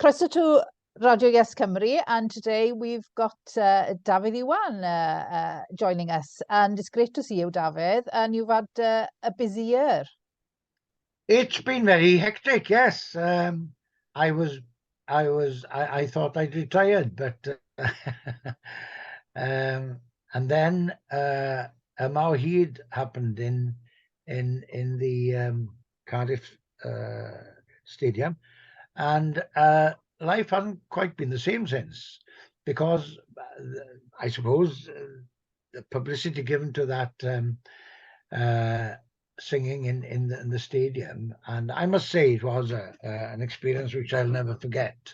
Croeso to Radio YesCymru, and today we've got Dafydd Iwan joining us, and it's great to see you, Dafydd, and you've had a busy year. It's been very hectic, yes. I thought I'd retired, but and then a Mawhyd happened in the Cardiff stadium, and life hasn't quite been the same since, because I suppose the publicity given to that singing in the stadium, and I must say it was an experience which I'll never forget.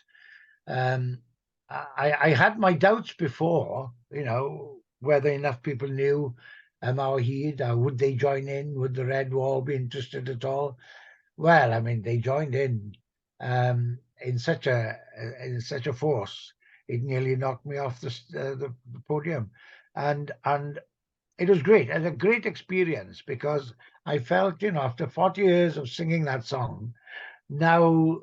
I had my doubts before, whether enough people knew Mawhyd, or would they join in? Would the Red Wall be interested at all? Well, I mean, they joined in such a force, it nearly knocked me off the podium, and it was great. It was a great experience, because I felt, after 40 years of singing that song, now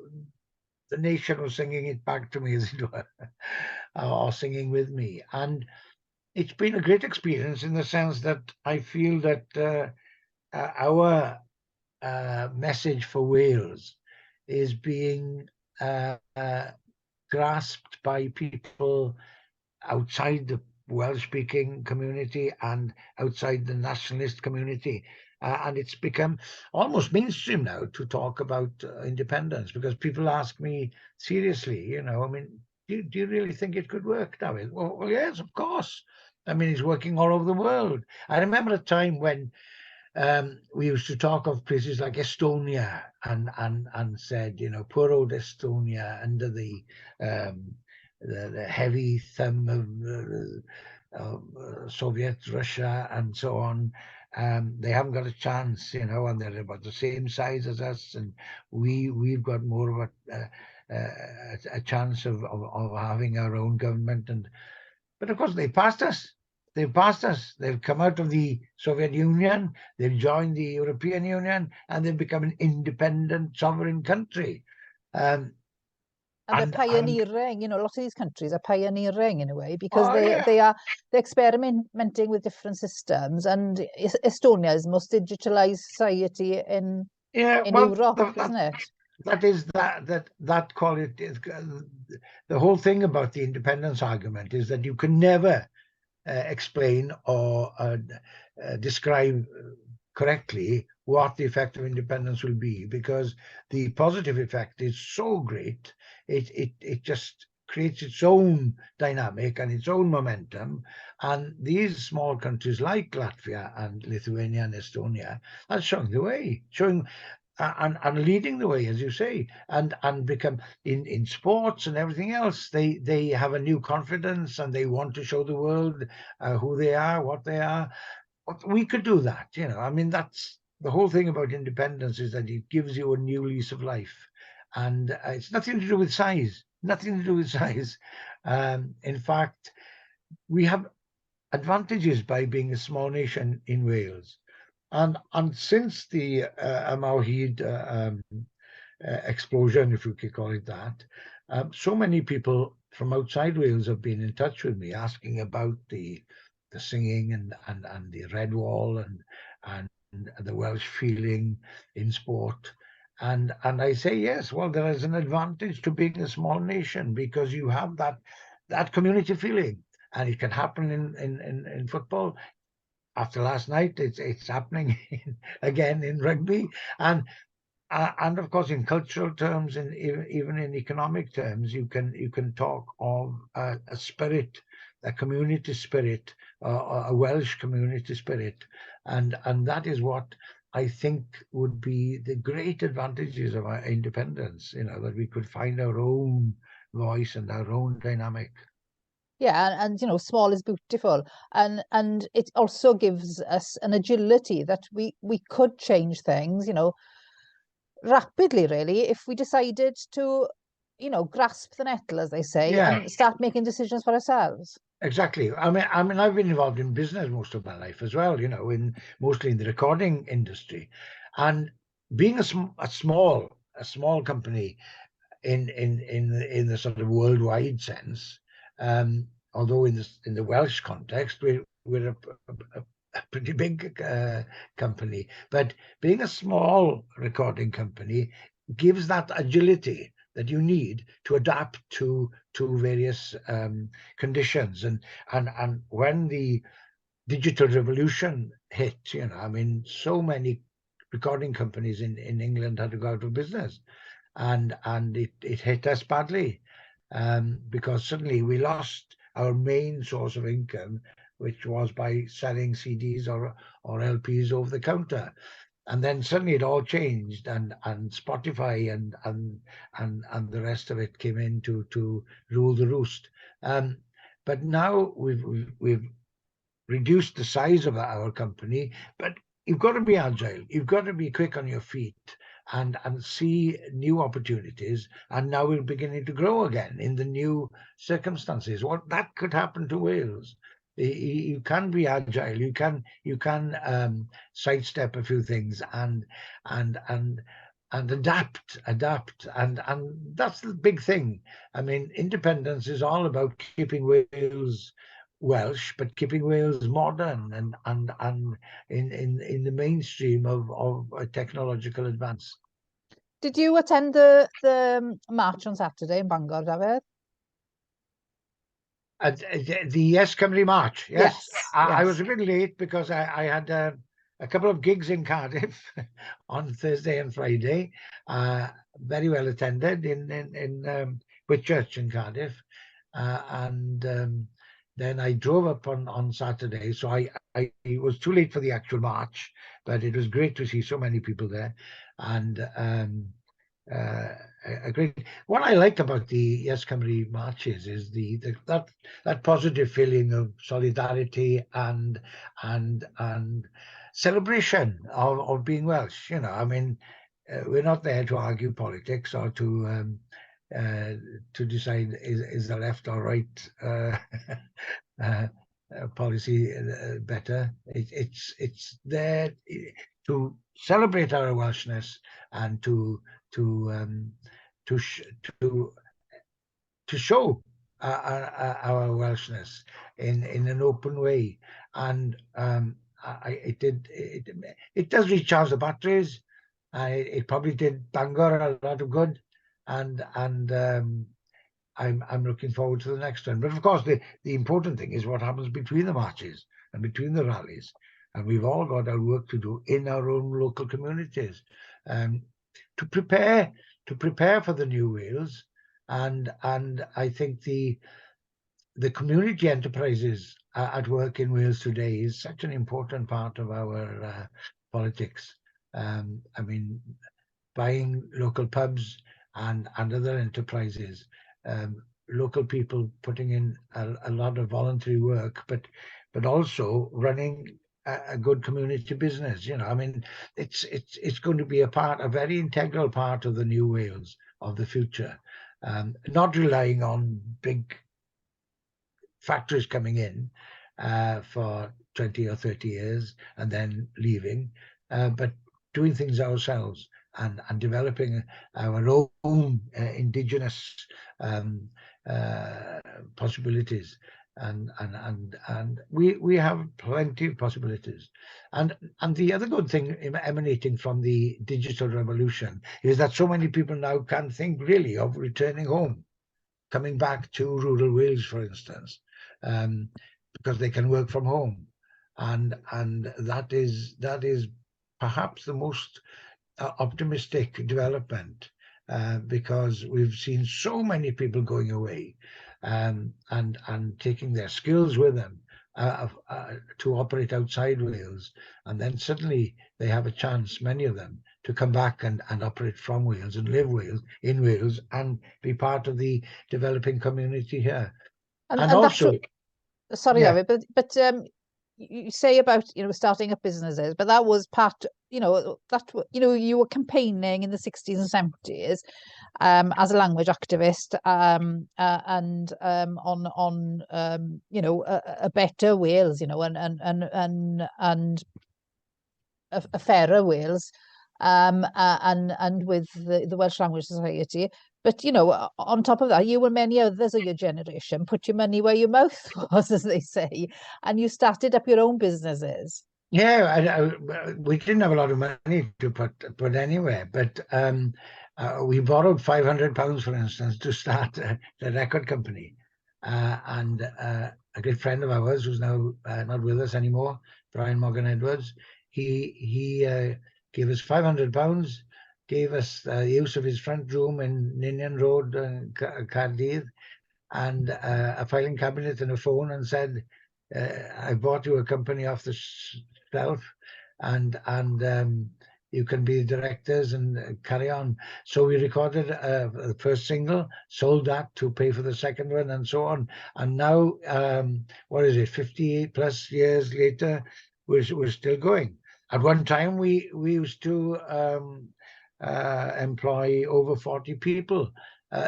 the nation was singing it back to me, as it were, or singing with me. And it's been a great experience in the sense that I feel that our message for Wales is being grasped by people outside the Welsh-speaking community and outside the nationalist community. And it's become almost mainstream now to talk about independence, because people ask me seriously, I mean, do you really think it could work, David? Well, yes, of course. I mean, it's working all over the world. I remember a time when we used to talk of places like Estonia and said, poor old Estonia under the heavy thumb of Soviet Russia and so on. They haven't got a chance, and they're about the same size as us, and we've got more of a chance of having our own government. But of course they passed us. They've passed us. They've come out of the Soviet Union. They've joined the European Union, and they've become an independent, sovereign country. And they're pioneering, a lot of these countries are pioneering in a way, because they're experimenting with different systems. And Estonia is the most digitalized society in Europe, isn't it? That is that quality. The whole thing about the independence argument is that you can never explain or describe correctly what the effect of independence will be, because the positive effect is so great. It just creates its own dynamic and its own momentum, and these small countries like Latvia and Lithuania and Estonia are showing the way, and leading the way, as you say, and become in sports and everything else. They have a new confidence, and they want to show the world who they are, what they are. We could do that, I mean, that's the whole thing about independence, is that it gives you a new lease of life, and it's nothing to do with size. Nothing to do with size. In fact, we have advantages by being a small nation in Wales. And since the Mawhyd explosion, if we could call it that, so many people from outside Wales have been in touch with me, asking about the singing and the Red Wall and the Welsh feeling in sport. And I say, yes, well, there is an advantage to being a small nation, because you have that community feeling, and it can happen in football. After last night, it's happening again in rugby, and of course in cultural terms, and even in economic terms, you can talk of a spirit, a community spirit, a Welsh community spirit, and that is what I think would be the great advantages of our independence. That we could find our own voice and our own dynamic. Yeah, and small is beautiful, and it also gives us an agility that we could change things, rapidly, really, if we decided to, grasp the nettle, as they say, and start making decisions for ourselves. Exactly. I mean, I've been involved in business most of my life as well, mostly in the recording industry, and being a small company, in the sort of worldwide sense. Although in the Welsh context, we're a pretty big company, but being a small recording company gives that agility that you need to adapt to various conditions. And when the digital revolution hit, I mean, so many recording companies in England had to go out of business, and it hit us badly, because suddenly we lost our main source of income, which was by selling CDs or LPs over the counter. And then suddenly it all changed, and Spotify and the rest of it came in to rule the roost. But now we've reduced the size of our company, but you've got to be agile. You've got to be quick on your feet and see new opportunities. And now we're beginning to grow again in the new circumstances. What that could happen to Wales. You can be agile. You can sidestep a few things and adapt, and that's the big thing. I mean, independence is all about keeping Wales Welsh, but keeping Wales modern and in the mainstream of technological advance. Did you attend the march on Saturday in Bangor, Dafydd? The YesCymru march, yes. I was a Yes. bit late because I had a couple of gigs in Cardiff on Thursday and Friday, very well attended in Whitchurch in Cardiff, and then I drove up on Saturday, so I was too late for the actual march, but it was great to see so many people there, and a great. What I like about the YesCymru marches is that positive feeling of solidarity and celebration of being Welsh. I mean, we're not there to argue politics or to decide is the left or right policy better. It's there to celebrate our Welshness and to show our Welshness in an open way. And it does recharge the batteries. It probably did Bangor a lot of good, and I'm looking forward to the next one. But of course, the important thing is what happens between the marches and between the rallies. And we've all got our work to do in our own local communities, to prepare for the new Wales. And I think the community enterprises at work in Wales today is such an important part of our politics. I mean, buying local pubs and other enterprises, local people putting in a lot of voluntary work, but also running a good community business. I mean, it's going to be a very integral part of the new Wales of the future, not relying on big factories coming in for 20 or 30 years and then leaving, but doing things ourselves and developing our own indigenous possibilities. And we have plenty of possibilities. And the other good thing emanating from the digital revolution is that so many people now can think really of returning home, coming back to rural Wales, for instance, because they can work from home, and that is perhaps the most optimistic development, because we've seen so many people going away and taking their skills with them to operate outside Wales, and then suddenly they have a chance, many of them, to come back and operate from Wales and live in Wales and be part of the developing community here. And also, sorry, yeah. David, but you say about starting up businesses, but that was part, you were campaigning in the 60s and 70s as a language activist, and on a better Wales, and a fairer Wales. and with the Welsh Language Society. But, you know, on top of that, you and many others of your generation put your money where your mouth was, as they say, and you started up your own businesses. Yeah, we didn't have a lot of money to put anywhere, but we borrowed £500, for instance, to start the record company. And a good friend of ours, who's now not with us anymore, Brian Morgan Edwards, he gave us £500, gave us the use of his front room in Ninian Road, Cardiff, and a filing cabinet and a phone, and said, I bought you a company off the shelf, and you can be directors and carry on. So we recorded the first single, sold that to pay for the second one, and so on. And now, what is it, 58 plus years later, we're still going. At one time, we used to employ over 40 people.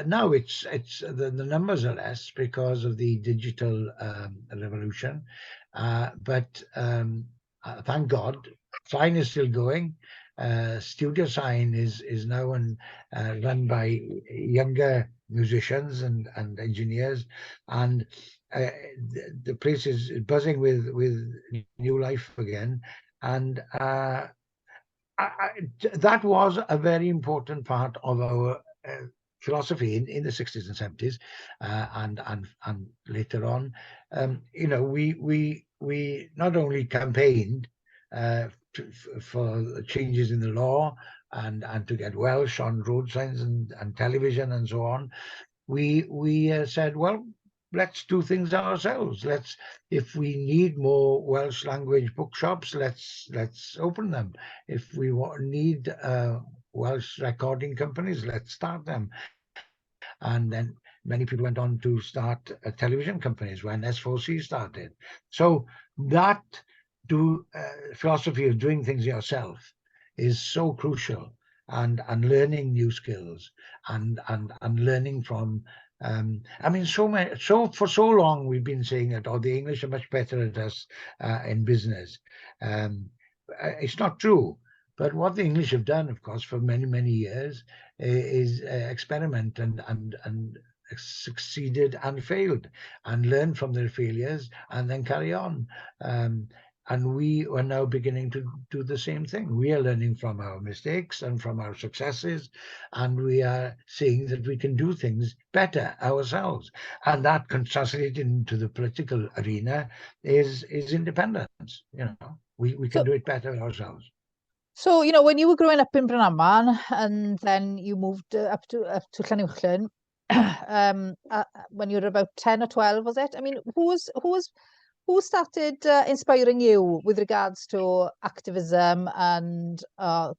Now it's the numbers are less because of the digital revolution, but thank God, Sign is still going. Studio Sign is now run by younger musicians and engineers, and the place is buzzing with new life again, and that was a very important part of our philosophy in the 60s and 70s, and later on. You know, we not only campaigned for changes in the law and to get Welsh on road signs and television and so on. We said, well, let's do things ourselves. If we need more Welsh language bookshops, let's open them. If we need Welsh recording companies, let's start them. And then many people went on to start television companies when S4C started. So that philosophy of doing things yourself is so crucial, and learning new skills, and learning from. I mean, for so long we've been saying that, oh, the English are much better at us in business. It's not true. But what the English have done, of course, for many years, is experiment and succeeded and failed, and learn from their failures and then carry on. And we are now beginning to do the same thing. We are learning from our mistakes and from our successes, and we are seeing that we can do things better ourselves. And that can translate into the political arena is independence. You know, we can do it better ourselves. So, you know, when you were growing up in Branaman and then you moved up to Llanuwchllyn, when you were about 10 or 12, was it? I mean, who started inspiring you with regards to activism and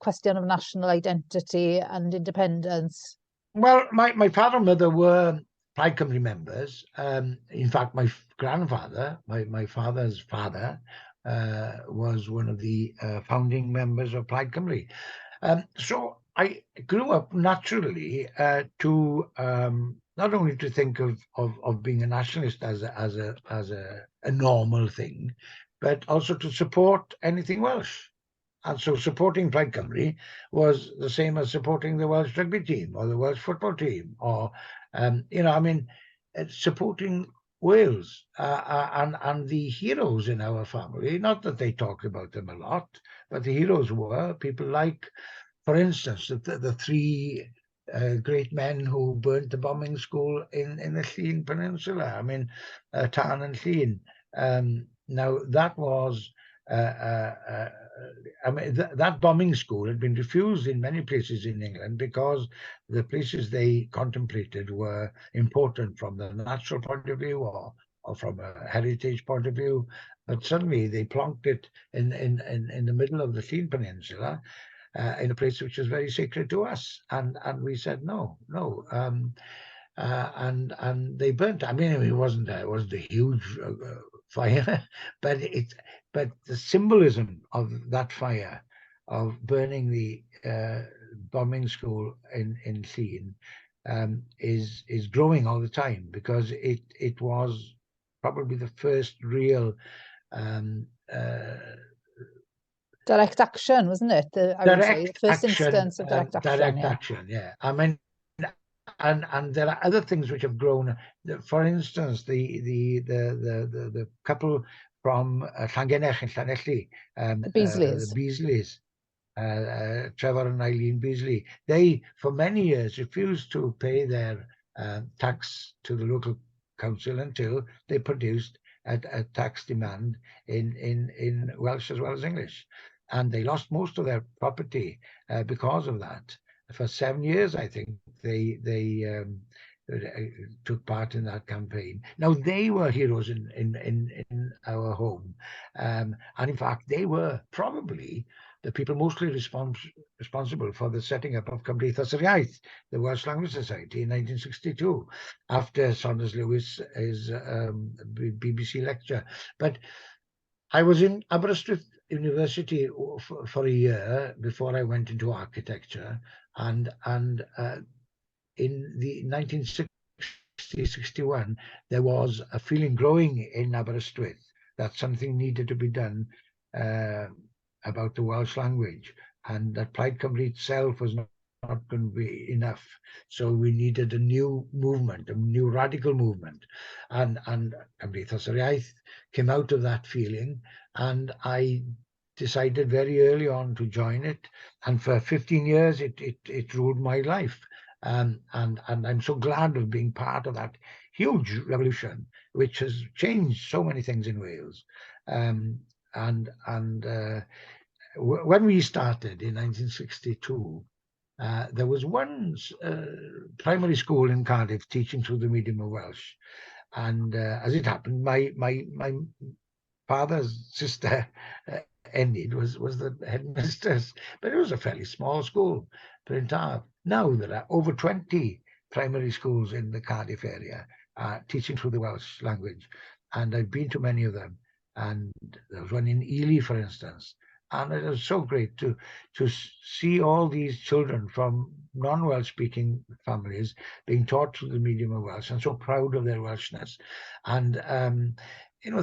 question of national identity and independence? Well, my father and mother were Plaid Cymru members. In fact, my grandfather, my father's father, was one of the founding members of Plaid Cymru. So I grew up naturally to not only to think of being a nationalist as a normal thing, but also to support anything Welsh. And so supporting Plaid Cymru was the same as supporting the Welsh rugby team or the Welsh football team, or you know, I mean, supporting Wales and the heroes in our family. Not that they talked about them a lot, but the heroes were people like, for instance, the three great men who burnt the bombing school in the Llŷn Peninsula. I mean, Tân and Llŷn. Now that was. I mean, that bombing school had been refused in many places in England because the places they contemplated were important from the natural point of view or from a heritage point of view. But suddenly they plonked it in the middle of the Llŷn Peninsula, in a place which was very sacred to us, and we said no. And they burnt. I mean, it wasn't a huge fire, but the symbolism of that fire, of burning the bombing school in Llŷn, is growing all the time, because it was probably the first real direct action, wasn't it? I would say the first instance of direct action. Direct action, yeah. I mean, and there are other things which have grown. For instance, the couple from Llangenech in Llanelli, The the Beasleys. Beasleys, Trevor and Eileen Beasley, they for many years refused to pay their tax to the local council until they produced a tax demand in Welsh as well as English, and they lost most of their property because of that. For 7 years, I think they took part in that campaign. Now they were heroes in our home, and in fact they were probably the people mostly responsible for the setting up of Cymdeithas yr Iaith, the Welsh Language Society, in 1962, after Saunders Lewis's BBC lecture. But I was in Aberystwyth University for a year before I went into architecture, and in the 1960-61, there was a feeling growing in Aberystwyth that something needed to be done about the Welsh language, and that Plaid Cymru itself was not going to be enough. So we needed a new movement, a new radical movement, and Cymdeithas yr Iaith came out of that feeling, and I decided very early on to join it, and for 15 years it ruled my life. And I'm so glad of being part of that huge revolution, which has changed so many things in Wales. When we started in 1962, there was one primary school in Cardiff teaching through the medium of Welsh, and as it happened, my father's sister, Enid, was the headmistress, but it was a fairly small school for entire. Now there are over 20 primary schools in the Cardiff area teaching through the Welsh language, and I've been to many of them. And there was one in Ely, for instance, and it was so great to see all these children from non-Welsh speaking families being taught through the medium of Welsh, and so proud of their Welshness. And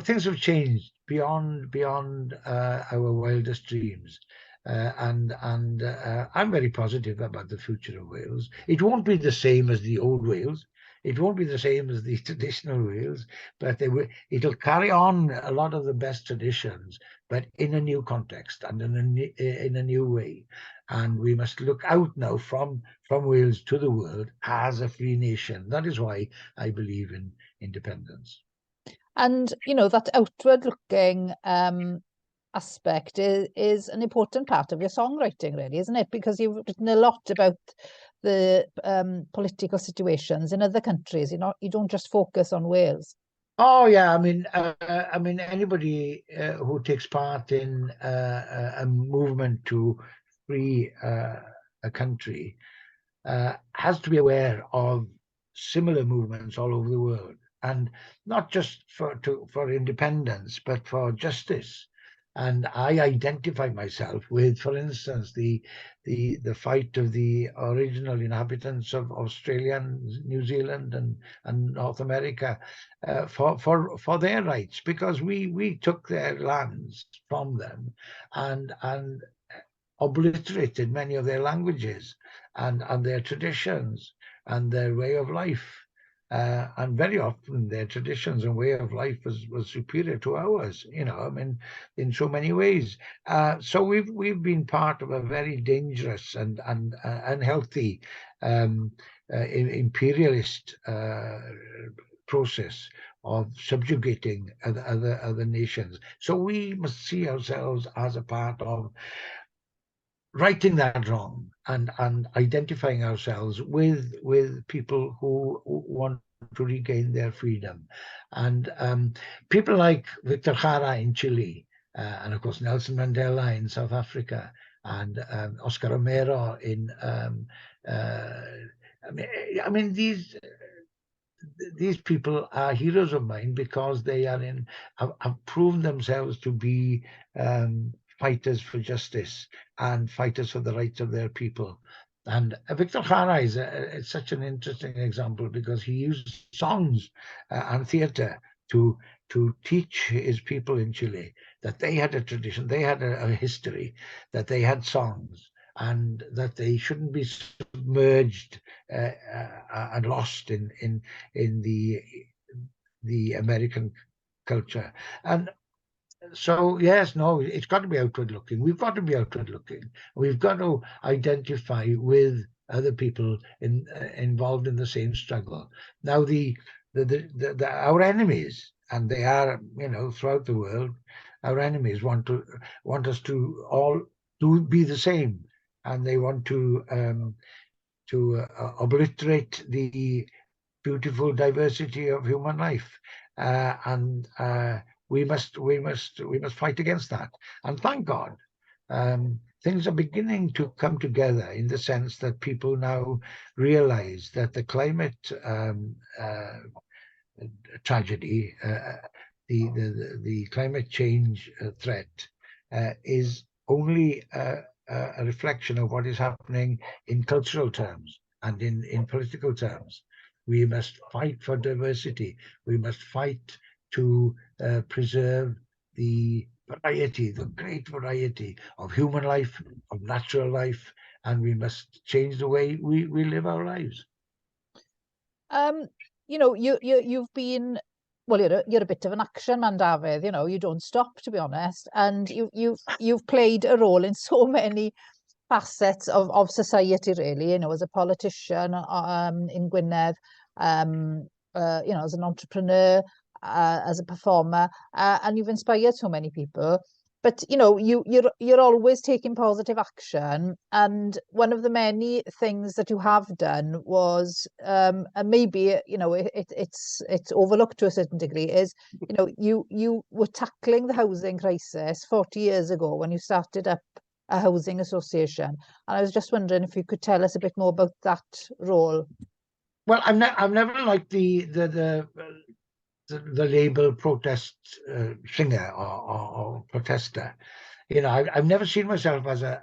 things have changed beyond our wildest dreams. I'm very positive about the future of Wales. It won't be the same as the old Wales. It won't be the same as the traditional Wales, but it'll carry on a lot of the best traditions, but in a new context and in a new way. And we must look out now from Wales to the world as a free nation. That is why I believe in independence. And, that outward-looking aspect is an important part of your songwriting, really, isn't it? Because you've written a lot about the political situations in other countries. You don't just focus on Wales. Oh yeah, I mean anybody who takes part in a movement to free a country has to be aware of similar movements all over the world, and not just for independence, but for justice. And I identify myself with, for instance, the fight of the original inhabitants of Australia and New Zealand and North America for their rights, because we took their lands from them and obliterated many of their languages and their traditions and their way of life. And very often their traditions and way of life was superior to ours, in so many ways. So we've been part of a very dangerous and unhealthy imperialist process of subjugating other nations. So we must see ourselves as a part of righting that wrong and identifying ourselves with people who want to regain their freedom. And people like Victor Jara in Chile, and of course Nelson Mandela in South Africa, and Oscar Romero in these people are heroes of mine because they have proven themselves to be fighters for justice and fighters for the rights of their people. And Victor Jara is such an interesting example because he used songs and theatre to to teach his people in Chile that they had a tradition, they had a history, that they had songs, and that they shouldn't be submerged and lost in the American culture. And so, yes, no, it's got to be outward looking. We've got to be outward looking. We've got to identify with other people involved in the same struggle. Now, our enemies, and they are, throughout the world, our enemies want us to all be the same, and they want to obliterate the beautiful diversity of human life, and we must fight against that. And thank God, things are beginning to come together in the sense that people now realize that the climate tragedy, the climate change threat, is only a reflection of what is happening in cultural terms and in political terms. We must fight for diversity. We must fight to preserve the variety, the great variety of human life, of natural life, and we must change the way we live our lives. You've been, well, you're a bit of an action man, Dafydd. You don't stop, to be honest, and you've played a role in so many facets of society, really. As a politician in Gwynedd, as an entrepreneur, as a performer, and you've inspired so many people. But you're always taking positive action, and one of the many things that you have done was, and maybe it's overlooked to a certain degree, is you were tackling the housing crisis 40 years ago when you started up a housing association, and I was just wondering if you could tell us a bit more about that role. Well, I've never liked the label protest singer or protester. I've never seen myself as a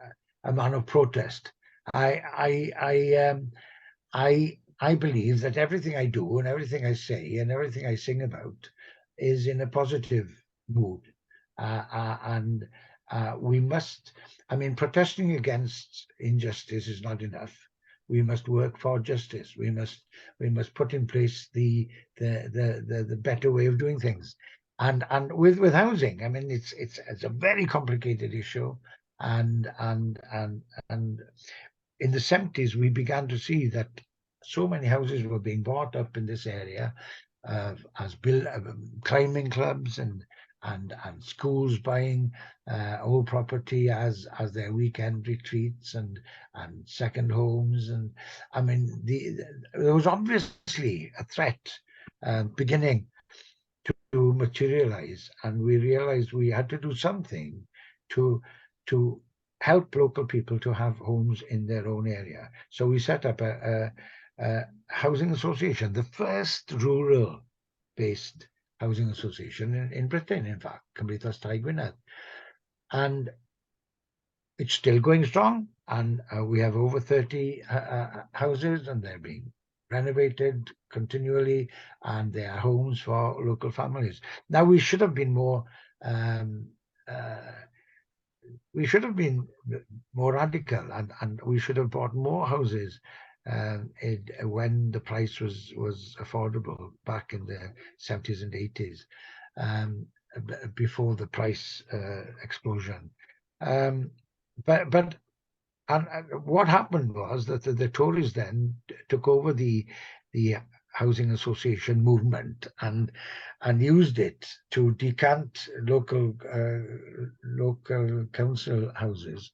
man of protest. I believe that everything I do and everything I say and everything I sing about is in a positive mood, and we must. Protesting against injustice is not enough. We must work for justice. We must put in place the better way of doing things. And with housing, it's a very complicated issue. And in the 70s, we began to see that so many houses were being bought up in this area as climbing clubs and schools buying old property as their weekend retreats and second homes. And there was obviously a threat beginning to materialize, and we realized we had to do something to help local people to have homes in their own area. So we set up a housing association, the first rural-based housing association in Britain, in fact, Cymdeithas Tai Gwynedd. And it's still going strong, and we have over 30 houses, and they're being renovated continually, and they are homes for local families. Now, we should have been more radical, and we should have bought more houses when the price was affordable back in the 70s and 80s, before the price explosion. But what happened was that the Tories then took over the housing association movement and used it to decant local council houses,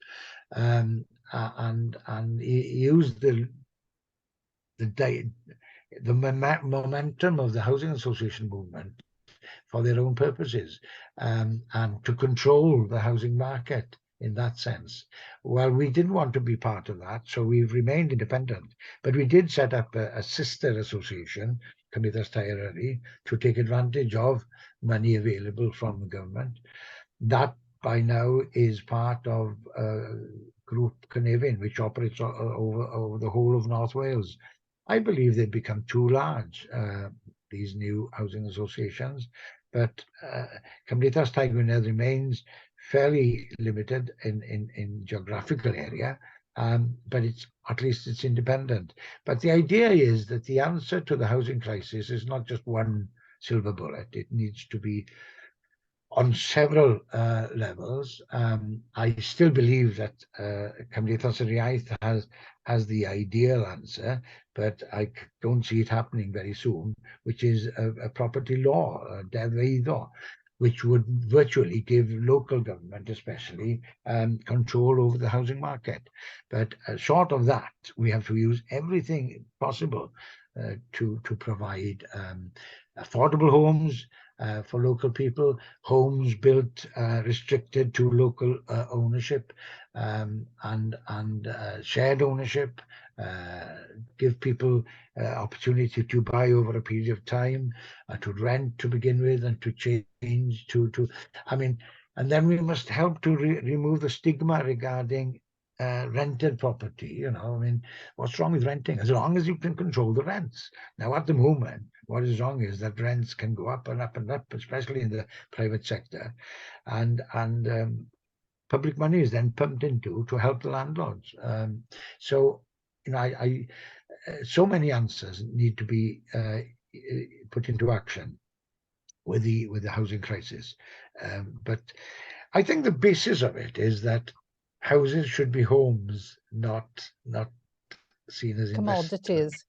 and used the momentum of the housing association movement for their own purposes, and to control the housing market in that sense. Well, we didn't want to be part of that, so we've remained independent. But we did set up a sister association, Cymdeithas Tai Eryri, to take advantage of money available from the government. That by now is part of Group Cynefin, which operates over the whole of North Wales. I believe they've become too large, these new housing associations, but Cymdeithas Tai Gwynedd remains fairly limited in geographical area, but at least it's independent. But the idea is that the answer to the housing crisis is not just one silver bullet. It needs to be on several levels. I still believe that Cymdeithas yr Iaith has the ideal answer, but I don't see it happening very soon, which is a property law, a deddf eiddo, which would virtually give local government especially control over the housing market. But short of that, we have to use everything possible to provide affordable homes for local people, homes built restricted to local ownership, and shared ownership, give people opportunity to buy over a period of time, to rent to begin with, and to change and then we must help to remove the stigma regarding rented property. What's wrong with renting? As long as you can control the rents. Now, at the moment, what is wrong is that rents can go up and up and up, especially in the private sector, and public money is then pumped into to help the landlords. So many answers need to be put into action with the housing crisis. But I think the basis of it is that houses should be homes, not seen as commodities.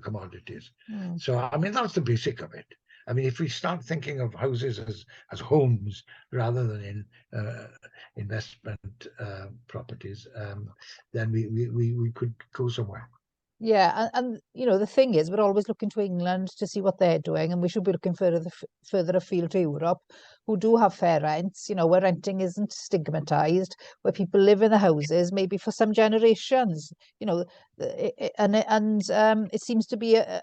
Commodities. So that's the basic of it. If we start thinking of houses as homes rather than in investment properties, then we could go somewhere. Yeah, and the thing is, we're always looking to England to see what they're doing, and we should be looking further afield to Europe, who do have fair rents, where renting isn't stigmatized, where people live in the houses maybe for some generations, and it seems to be a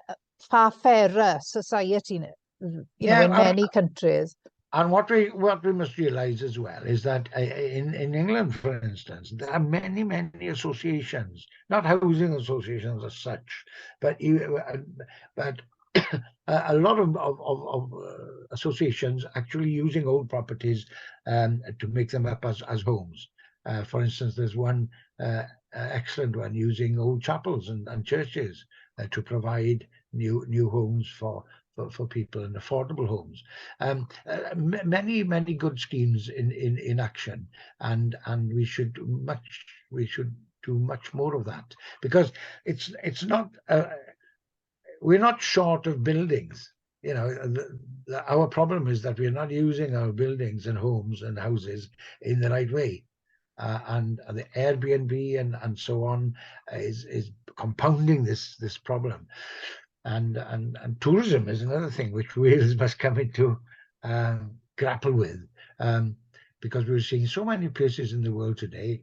far fairer society, in many countries. And what we must realize as well is that in England, for instance, there are many associations, not housing associations as such, but a lot of associations actually using old properties to make them up as homes. For instance, there's one excellent one using old chapels and churches to provide new homes for people, and affordable homes. Many good schemes in action, and we should do much more of that, because it's not we're not short of buildings. Our problem is that we're not using our buildings and homes and houses in the right way. And the Airbnb and so on is compounding this problem. And tourism is another thing which Wales must come into grapple with, because we're seeing so many places in the world today.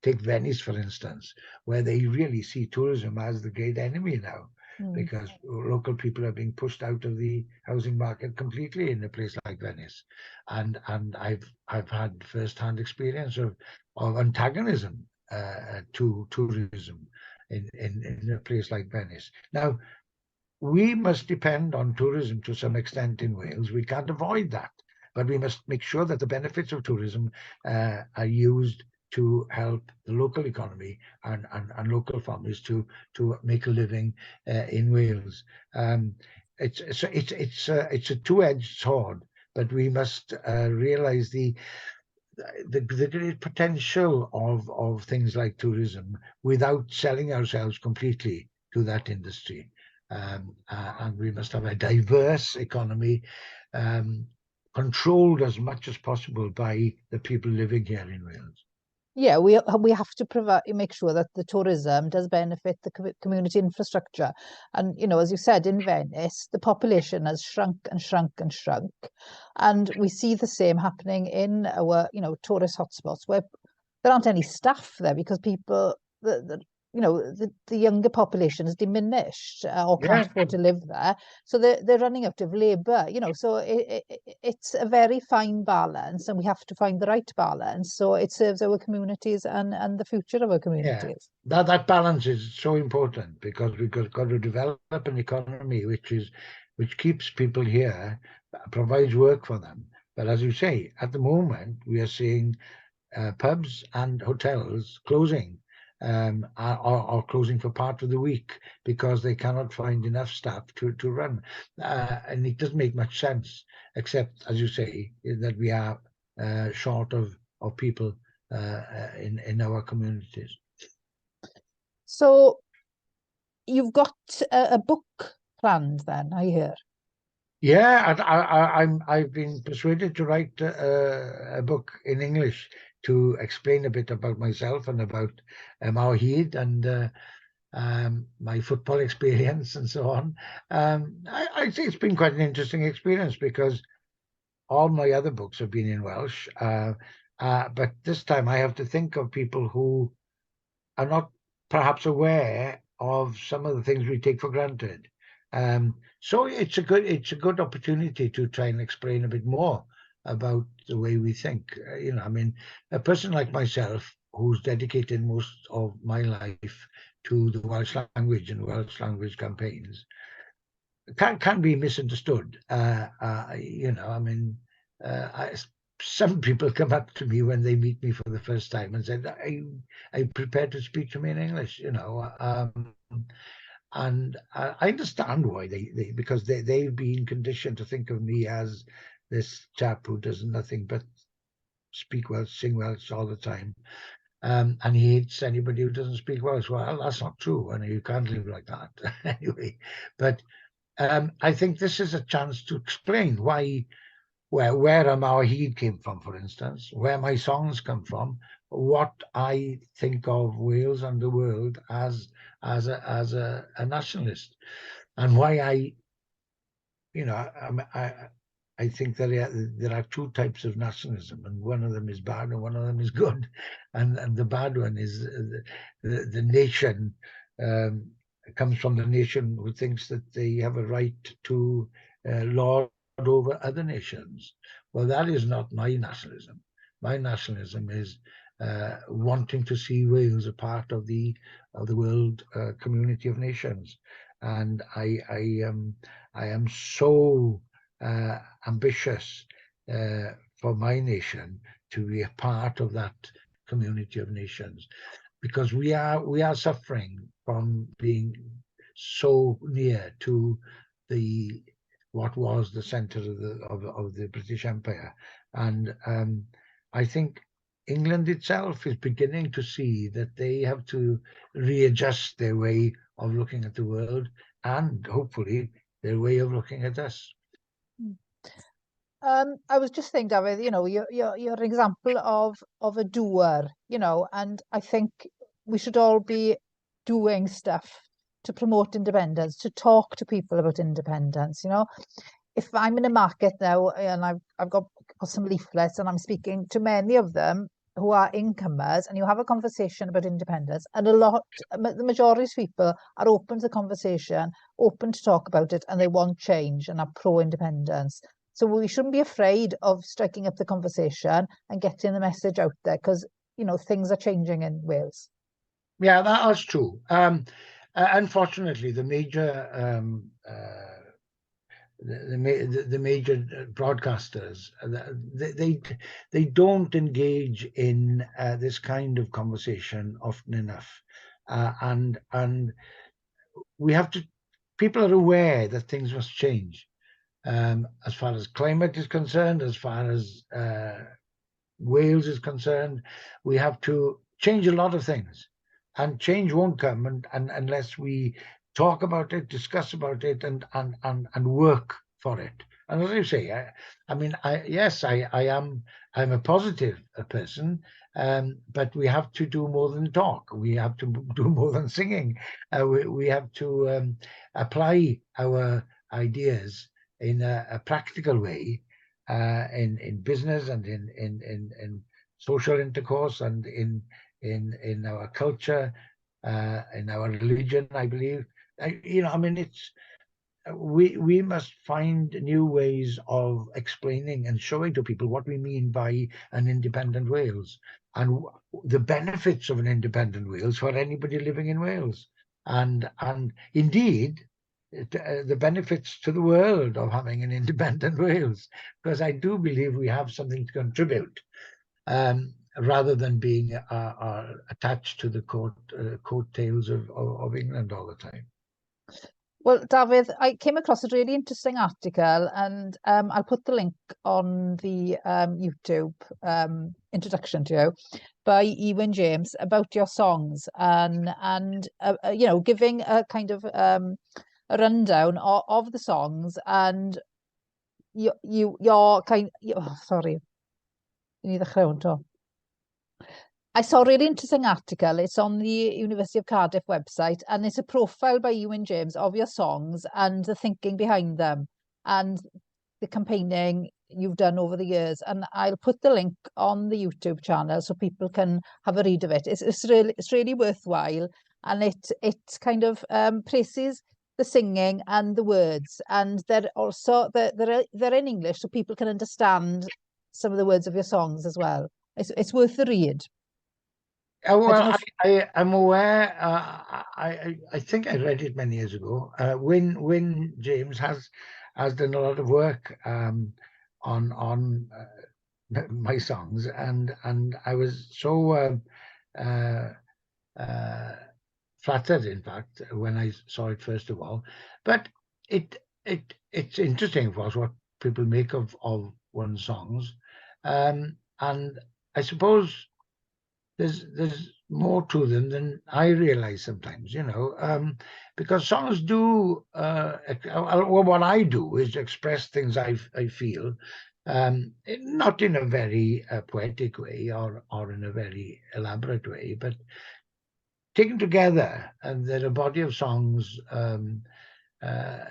Take Venice, for instance, where they really see tourism as the great enemy now, because local people are being pushed out of the housing market completely in a place like Venice. And I've had first-hand experience of antagonism to tourism in a place like Venice. Now, we must depend on tourism to some extent in Wales. We can't avoid that, but we must make sure that the benefits of tourism are used to help the local economy and local families to make a living in Wales. It's a two-edged sword, but we must realize the great potential of things like tourism without selling ourselves completely to that industry. And we must have a diverse economy, controlled as much as possible by the people living here in Wales. Yeah, we have to make sure that the tourism does benefit the community infrastructure. And, as you said, in Venice, the population has shrunk and shrunk and shrunk. And we see the same happening in our, tourist hotspots, where there aren't any staff there because people, the younger population is diminished or can't afford to live there. So they're running out of labour, so it's a very fine balance, and we have to find the right balance so it serves our communities and the future of our communities. Yeah, that balance is so important, because we've got to develop an economy which keeps people here provides work for them. But as you say, at the moment, we are seeing pubs and hotels closing, or closing for part of the week because they cannot find enough staff to run. And it doesn't make much sense, except, as you say, that we are short of people in our communities. So you've got a book planned then, I hear. Yeah, I've been persuaded to write a book in English to explain a bit about myself and about our Hyd and my football experience and so on. I'd say it's been quite an interesting experience because all my other books have been in Welsh, but this time I have to think of people who are not perhaps aware of some of the things we take for granted. So it's a good opportunity to try and explain a bit more about the way we think. I mean, a person like myself who's dedicated most of my life to the Welsh language and Welsh language campaigns can be misunderstood. I mean, some people come up to me when they meet me for the first time and said, "Are you prepared to speak to me in English?" And I understand why because they've been conditioned to think of me as this chap who does nothing but speak Welsh, sing Welsh all the time. And he hates anybody who doesn't speak Welsh. Well, that's not true. I mean, you can't live like that anyway. But I think this is a chance to explain where our Hyd came from, for instance, where my songs come from, what I think of Wales and the world as a nationalist, and why I think that there are two types of nationalism, and one of them is bad and one of them is good, and the bad one is the nation. Comes from the nation who thinks that they have a right to lord over other nations. Well, that is not my nationalism. My nationalism is wanting to see Wales a part of the world community of nations, and I am so ambitious for my nation to be a part of that community of nations, because we are suffering from being so near to what was the center of the British Empire, and I think England itself is beginning to see that they have to readjust their way of looking at the world and hopefully their way of looking at us. I was just thinking, Dafydd, you're an example of a doer, and I think we should all be doing stuff to promote independence, to talk to people about independence. If I'm in a market now and I've got some leaflets and I'm speaking to many of them who are incomers, and you have a conversation about independence, and the majority of people are open to the conversation, open to talk about it, and they want change and are pro-independence. So we shouldn't be afraid of striking up the conversation and getting the message out there, because things are changing in Wales. Yeah, that's true. Unfortunately, the major broadcasters, they don't engage in this kind of conversation often enough, and we have to. People are aware that things must change. As far as climate is concerned, as far as Wales is concerned, we have to change a lot of things, and change won't come unless we talk about it, discuss about it, and work for it. And as I say, I'm a positive person, but we have to do more than talk. We have to do more than singing. We have to apply our ideas in a practical way, in business and in social intercourse and in our culture, in our religion, I believe. We must find new ways of explaining and showing to people what we mean by an independent Wales and the benefits of an independent Wales for anybody living in Wales. And indeed, the benefits to the world of having an independent Wales, because I do believe we have something to contribute, rather than being attached to the coattails of England all the time. Well, Dafydd, I came across a really interesting article, and I'll put the link on the YouTube introduction to you, by E Wynn James, about your songs, and you know, giving a kind of a rundown of the songs, and your kind. Oh, sorry, you need ddechrau hwn 'to. I saw a really interesting article. It's on the University of Cardiff website, and it's a profile by E Wynn James of your songs and the thinking behind them and the campaigning you've done over the years. And I'll put the link on the YouTube channel so people can have a read of it. It's really worthwhile, and it kind of praises the singing and the words, and they're also they're in English so people can understand some of the words of your songs as well. It's worth the read. Well, I'm aware. I think I read it many years ago. Wynn James has done a lot of work on my songs, and I was so flattered, in fact, when I saw it first of all. But it's interesting, of course, what people make of one's songs, and I suppose there's more to them than I realize sometimes, you know, because songs do, well, what I do is express things I feel, not in a very poetic way or in a very elaborate way, but taken together, and they're a body of songs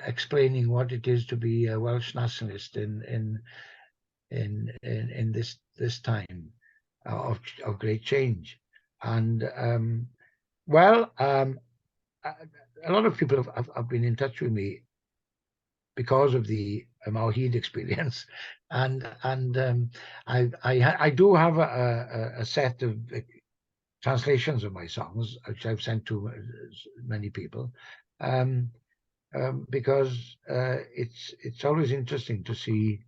explaining what it is to be a Welsh nationalist in this time of great change. And well, a lot of people have been in touch with me because of the Mawhid experience, and I do have a set of translations of my songs, which I've sent to many people, because it's always interesting to see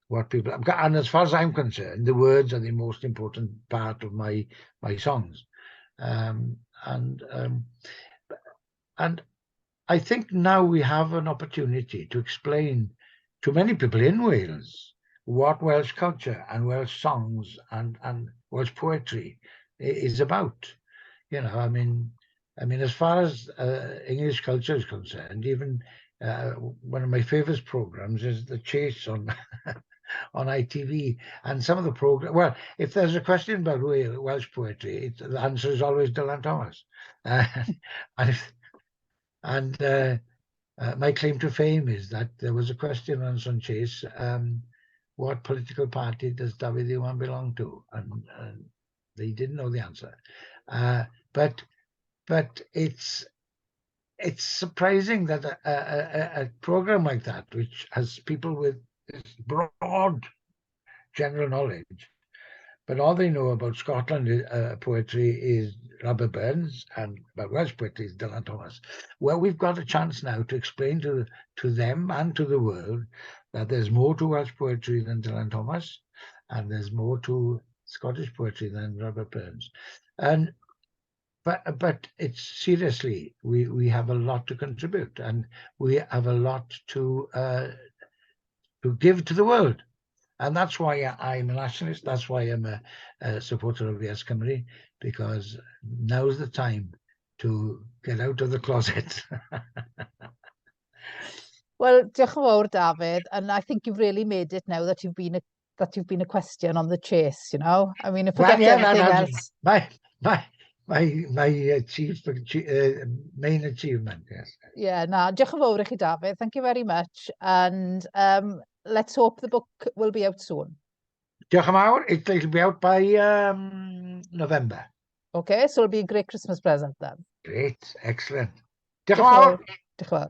what people, and as far as I'm concerned, the words are the most important part of my songs, and I think now we have an opportunity to explain to many people in Wales what Welsh culture and Welsh songs and Welsh poetry is about. You know, I mean, as far as English culture is concerned, even one of my favorite programs is The Chase on on ITV, and some of the program. Well, if there's a question about Welsh poetry, the answer is always Dylan Thomas, and my claim to fame is that there was a question once on Chase, what political party does Dafydd Iwan belong to, and they didn't know the answer, but it's surprising that a program like that, which has people with broad general knowledge, but all they know about Scotland poetry is Robert Burns, and about Welsh poetry is Dylan Thomas. Well, we've got a chance now to explain to them and to the world that there's more to Welsh poetry than Dylan Thomas, and there's more to Scottish poetry than Robert Burns. And but it's seriously, we have a lot to contribute, and we have a lot to give to the world. And that's why I'm a nationalist. That's why I'm a supporter of YesCymru, because now's the time to get out of the closet. Well, diolch yn fawr, Dafydd, and I think you've really made it now that you've been a question on the Chase. You know, I mean, forget everything else. My main achievement, yes. Yeah, diolch yn fawr I chi, Dafydd. Thank you very much, and let's hope the book will be out soon. Diolch yn fawr. It'll be out by November. Okay, so it'll be a great Christmas present then. Great, excellent. Diolch yn fawr. Diolch yn fawr.